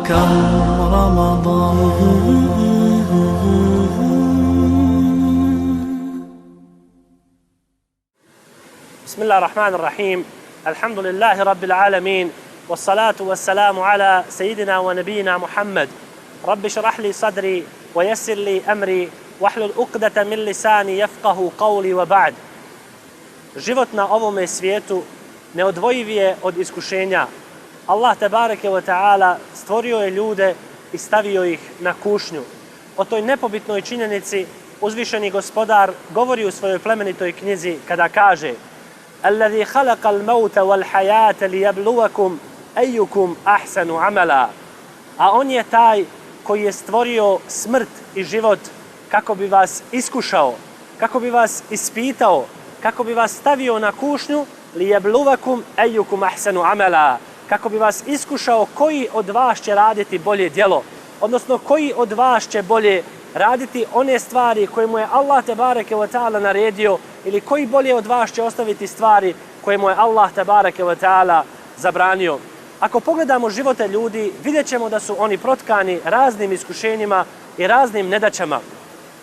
كم رمضان. بسم الله الرحمن الرحيم. الحمد لله رب العالمين، والصلاة والسلام على سيدنا ونبينا محمد. رب اشرح لي صدري ويسر لي أمري واحلل عقدة من lisani yafqahu qawli wa ba'd. Život na ovome svijetu neodvojiv je od iskušenja. Allah tebareke ve taala stvorio je ljude i stavio ih na kušnju. O toj nepobitnoj činjenici uzvišeni gospodar govori u svojoj plemenitoj knjizi kada kaže: Alladhi khalaqa al-mauta wal-hayata liyabluwakum ayyukum ahsanu amala. A on je taj koji je stvorio smrt i život kako bi vas iskušao, kako bi vas ispitao, kako bi vas stavio na kušnju liyabluwakum ayyukum ahsanu amala, kako bi vas iskušao koji od vas će raditi bolje djelo, odnosno koji od vas će bolje raditi one stvari koje mu je Allah tebareke ve taala naredio, ili koji bolje od vas će ostaviti stvari koje mu je Allah tebareke ve taala zabranio. Ako pogledamo živote ljudi, vidjet ćemo da su oni protkani raznim iskušenjima i raznim nedaćama.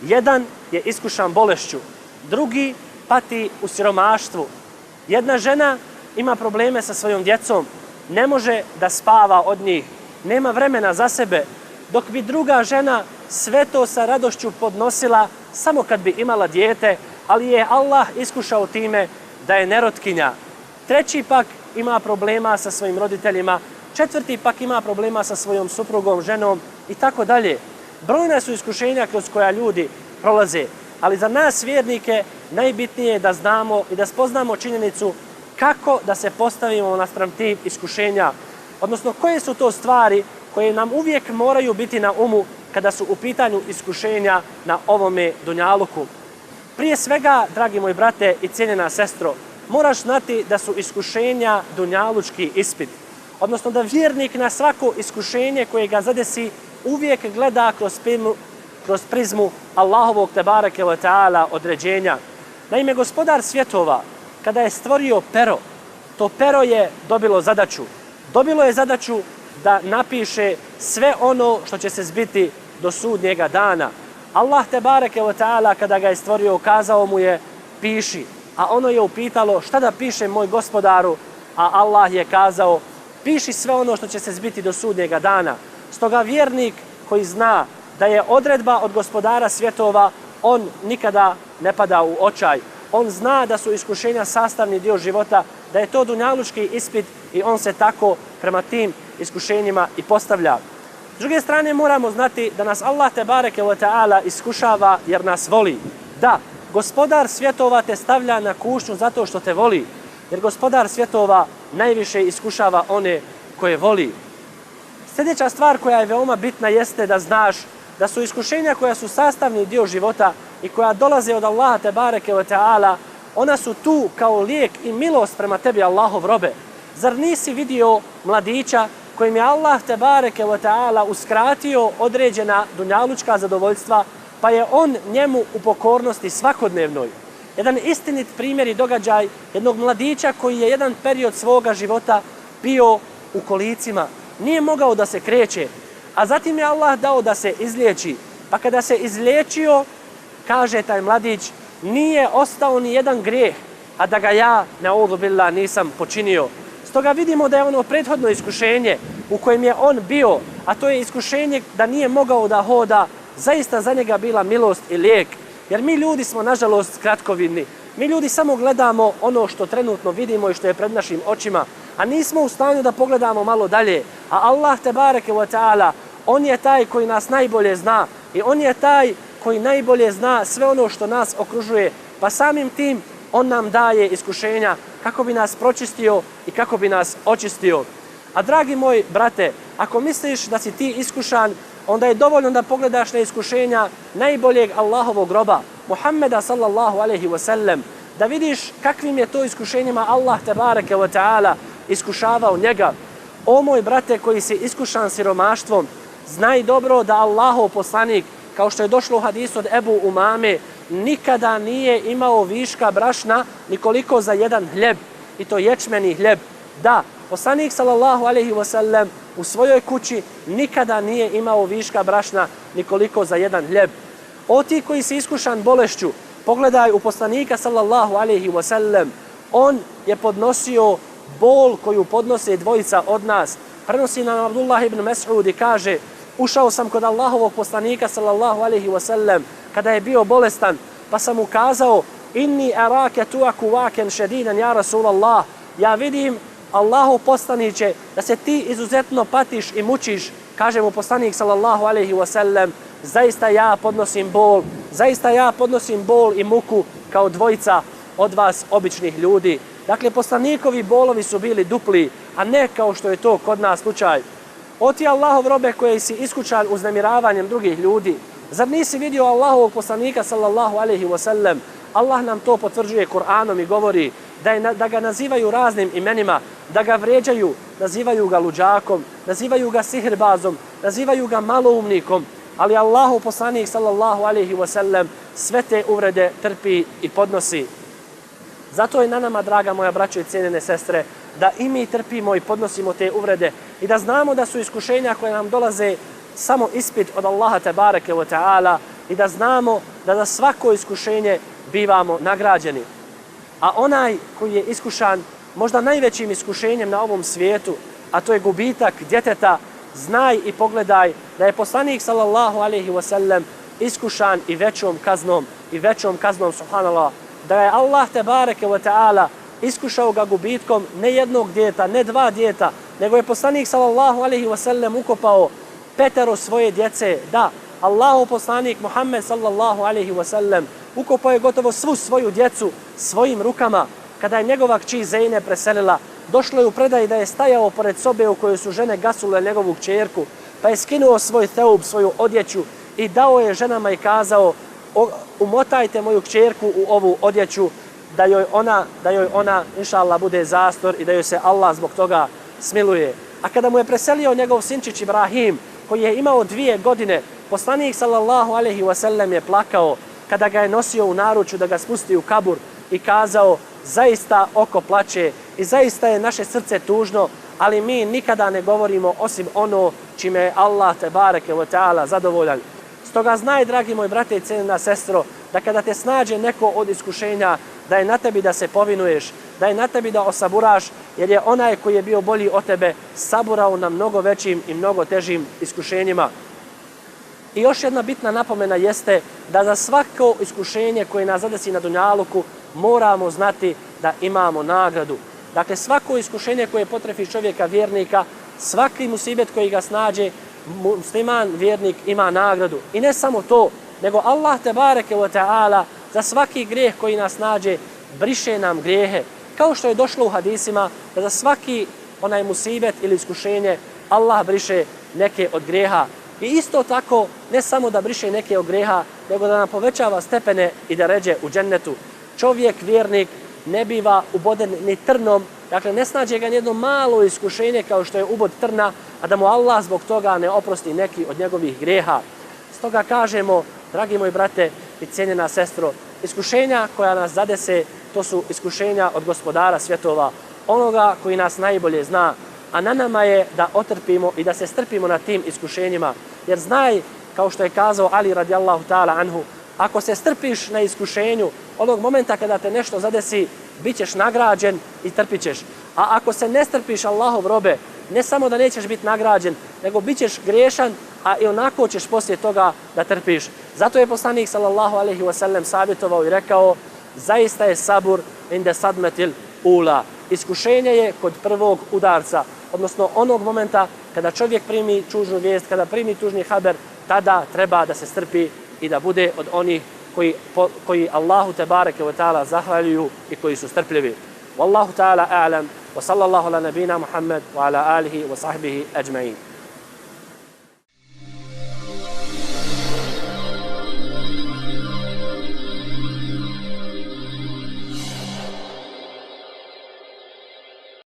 Jedan je iskušan bolešću, drugi pati u siromaštvu. Jedna žena ima probleme sa svojom djecom, ne može da spava od njih, nema vremena za sebe, dok bi druga žena sve to sa radošću podnosila samo kad bi imala dijete, ali je Allah iskušao time da je nerotkinja. Treći pak ima problema sa svojim roditeljima, četvrti pak ima problema sa svojom suprugom, ženom i tako dalje. Brojna su iskušenja kroz koja ljudi prolaze, ali za nas vjernike najbitnije je da znamo i da spoznamo činjenicu kako da se postavimo naspram tih iskušenja, odnosno koje su to stvari koje nam uvijek moraju biti na umu kada su u pitanju iskušenja na ovome dunjaluku. Prije svega, dragi moji brate i cijenjena sestro, moraš znati da su iskušenja dunjalučki ispit, odnosno da vjernik na svako iskušenje koje ga zadesi uvijek gleda kroz prizmu Allahovog tebareke ve taala određenja. Naime, gospodar svjetova, kada je stvorio pero, to pero je dobilo zadaću. Dobilo je zadaću da napiše sve ono što će se zbiti do sudnjega dana. Allah tebareke ve taala kada ga je stvorio kazao mu je piši, a ono je upitalo šta da piše moj gospodaru, a Allah je kazao piši sve ono što će se zbiti do sudnjega dana. Stoga vjernik koji zna da je odredba od gospodara svjetova, on nikada ne pada u očaj. On zna da su iskušenja sastavni dio života, da je to dunjalučki ispit i on se tako prema tim iskušenjima i postavlja. S druge strane moramo znati da nas Allah tebareke ve taala iskušava jer nas voli. Da, gospodar svjetova te stavlja na kušnju zato što te voli, jer gospodar svjetova najviše iskušava one koje voli. Sljedeća stvar koja je veoma bitna jeste da znaš da su iskušenja koja su sastavni dio života i koja dolaze od Allaha tebareke ve taala, ona su tu kao lijek i milost prema tebi, Allahov robe. Zar nisi vidio mladića kojim je Allah tebareke ve taala uskratio određena dunjalučka zadovoljstva, pa je on njemu u pokornosti svakodnevnoj? Jedan istinit primjer i događaj jednog mladića koji je jedan period svoga života bio u kolicima, nije mogao da se kreće, a zatim je Allah dao da se izliječi. Pa kada se izliječio, kaže taj mladić, nije ostao ni jedan grijeh, a da ga ja, na'udhu billah, nisam počinio. Stoga vidimo da je ono prethodno iskušenje u kojem je on bio, a to je iskušenje da nije mogao da hoda, zaista za njega bila milost i lijek. Jer mi ljudi smo, nažalost, kratkovidni. Mi ljudi samo gledamo ono što trenutno vidimo i što je pred našim očima, a nismo u stanju da pogledamo malo dalje. A Allah tebareke ve taala, on je taj koji nas najbolje zna i on je taj koji najbolje zna sve ono što nas okružuje, pa samim tim on nam daje iskušenja kako bi nas pročistio i kako bi nas očistio. A dragi moj brate, ako misliš da si ti iskušan, onda je dovoljno da pogledaš na iskušenja najboljeg Allahovog roba, Muhammeda sallallahu alejhi ve sellem, da vidiš kakvim je to iskušenjima Allah tebareke ve taala iskušavao njega. O moj brate koji si iskušan siromaštvom, znaj dobro da Allahov poslanik, kao što je došlo u hadisu od Ebu Umame, nikada nije imao viška brašna nikoliko za jedan hljeb, i to ječmeni hljeb. Da, Poslanik sallallahu alejhi ve sellem u svojoj kući nikada nije imao viška brašna nikoliko za jedan hljeb. O ti koji si iskušan bolešću, pogledaj u poslanika sallallahu alejhi ve sellem, on je podnosio bol koju podnose dvojica od nas. Prenosi nam Abdullah ibn Mas'ud i kaže: ušao sam kod Allahovog poslanika sallallahu alejhi ve sellem kada je bio bolestan, pa sam mu kazao: inni arake tuaku waken šedidan ja Rasulallah, ja vidim Allahov poslaniće da se ti izuzetno patiš i mučiš. Kaže mu poslanik sallallahu alejhi ve sellem: zaista ja podnosim bol i muku kao dvojica od vas običnih ljudi. Dakle, poslanikovi bolovi su bili dupli, a ne kao što je to kod nas slučaj. O ti Allahov robe koji si iskušan uznemiravanjem drugih ljudi, zar nisi vidio Allahovog poslanika sallallahu alejhi ve sellem? Allah nam to potvrđuje Kur'anom i govori da ga nazivaju raznim imenima, da ga vređaju, nazivaju ga luđakom, nazivaju ga sihrbazom, nazivaju ga maloumnikom, ali Allahov poslanik sallallahu alejhi ve sellem sve te uvrede trpi i podnosi. Zato je na nama, draga moja braćo i cijenjene sestre, da i mi trpimo i podnosimo te uvrede i da znamo da su iskušenja koje nam dolaze samo ispit od Allaha tebareke ve ta'ala i da znamo da za svako iskušenje bivamo nagrađeni. A onaj koji je iskušan možda najvećim iskušenjem na ovom svijetu, a to je gubitak djeteta, znaj i pogledaj da je poslanik sallallahu alejhi ve sellem iskušan i većom kaznom, subhanallah, da je Allah tebareke ve ta'ala iskušao ga gubitkom ne jednog djeta, ne dva djeta, nego je poslanik sallallahu alejhi ve sellem ukopao 5 svoje djece. Da, Allahov poslanik Muhammed sallallahu alejhi ve sellem ukopao je gotovo svu svoju djecu svojim rukama. Kada je njegova kći Zejne preselila, došlo je u predaj da je stajao pored sobe u kojoj su žene gasule njegovu kćerku, pa je skinuo svoj teub, svoju odjeću i dao je ženama i kazao: umotajte moju kćerku u ovu odjeću, da joj ona inša Allah bude zastor i da joj se Allah zbog toga smiluje. A kada mu je preselio njegov sinčić Ibrahim, koji je imao 2 godine, poslanik sallallahu alejhi ve sellem je plakao kada ga je nosio u naručju da ga spusti u kabur i kazao: zaista oko plače i zaista je naše srce tužno, ali mi nikada ne govorimo osim ono čime je Allah tebareke ve ta'ala zadovoljan. Stoga znaj, dragi moj brate i cijenjena sestro, da kada te snađe neko od iskušenja, da je na tebi da se povinuješ, da je na tebi da osaburaš, jer je onaj koji je bio bolji od tebe saburao na mnogo većim i mnogo težim iskušenjima. I još jedna bitna napomena jeste da za svako iskušenje koje nas zadesi na dunjaluku moramo znati da imamo nagradu. Dakle, svako iskušenje koje potrefi čovjeka vjernika, svaki musibet koji ga snađe, musliman vjernik ima nagradu. I ne samo to, nego Allah tebareke ve ta'ala za svaki grijeh koji nas nađe briše nam grijehe. Kao što je došlo u hadisima da za svaki onaj musibet ili iskušenje Allah briše neke od grijeha. I isto tako, ne samo da briše neke od grijeha, nego da nam povećava stepene i da ređe u džennetu. Čovjek, vjernik, ne biva uboden ni trnom, dakle ne snađe ga nijedno malo iskušenje kao što je ubod trna, a da mu Allah zbog toga ne oprosti neki od njegovih grijeha. Stoga kažemo, dragi moji brate i cijenjena sestro, iskušenja koja nas zadese, to su iskušenja od Gospodara svjetova, onoga koji nas najbolje zna, a na nama je da otrpimo i da se strpimo na tim iskušenjima. Jer znaj, kao što je kazao Ali radijallahu ta'ala anhu, ako se strpiš na iskušenju, onog momenta kada te nešto zadesi, bit ćeš nagrađen i trpit ćeš. A ako se ne strpiš, Allahov robe, ne samo da nećeš biti nagrađen, nego bit ćeš griješan, a i onako ćeš poslije toga da trpiš. Zato je poslanik sallallahu alejhi ve sellem savjetovao i rekao: zaista je sabur inde sadmetil ula. Iskušenje je kod prvog udarca, odnosno onog momenta kada čovjek primi tužnu vijest, kada primi tužni haber, tada treba da se strpi i da bude od onih koji Allahu tebareke ve ta'ala zahvaljuju i koji su strpljivi. Wallahu ta'ala a'lam wa sallallahu ala nabina Muhammad wa ala alihi wa sahbihi ajma'in.